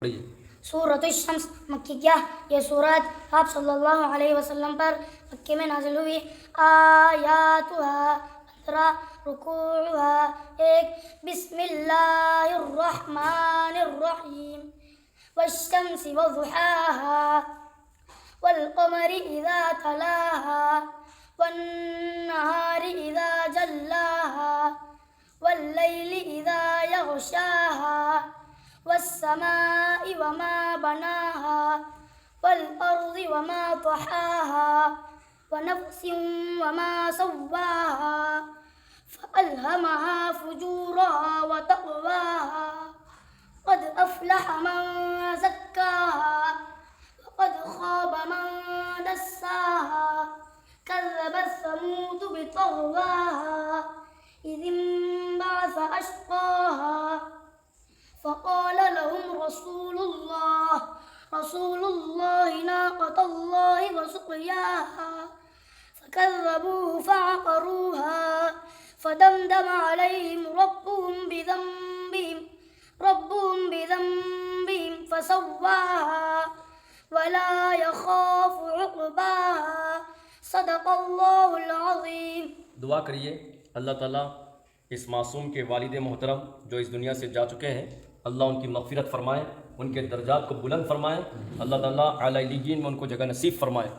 पढ़िए। सूरत शम्स मक्किया, ये सूरत आप सल्लल्लाहु अलैहि वसल्लम पर मक्के में नाजिल हुई। आयातुहा 15, रुकूहा 1। बिस्मिल्लाहिर्रहमानिर्रहीम। वश्शम्सि वज़ुहाहा वल्क़मरि इज़ा तलाहा वन्नहारि इज़ा जल्लाहा वल्लैलि इज़ा यग़शाहा वस्समाइ वमा बनाहा वल्अर्ज़ि वमा तहाहा वनफ्सिन वमा सव्वाहा फ़अल्हमहा फ़ुजूरहा वतक़वाहा क़द अफ़्लह मन ज़क्काहा वक़द ख़ाब मन दस्साहा कज़्ज़बत समूद बितग़वाहा इज़ इंबअस अश्क़ाहा फ़क़ाल लहुम रसूलुल्लाहि नाक़तल्लाहि वसुक़याहा फ़कज़्ज़बूहु फ़अक़रूहा फ़दमदम अलैहिम रब्बुहुम बिज़ंबिहिम फ़सव्वाहा वला यख़ाफ़ु उक़बाहा। सदक़ल्लाहुल अज़ीम। दुआ करिए अल्लाह ताला इस मासूम के वालिद मोहतरम जो इस दुनिया से जा चुके हैं, अल्लाह उनकी मग़फ़िरत फ़रमाए, उनके दर्जात को बुलंद फ़रमाए, अल्लाह ताला आला इल्लिय्यीन में उनको जगह नसीब फ़रमाए।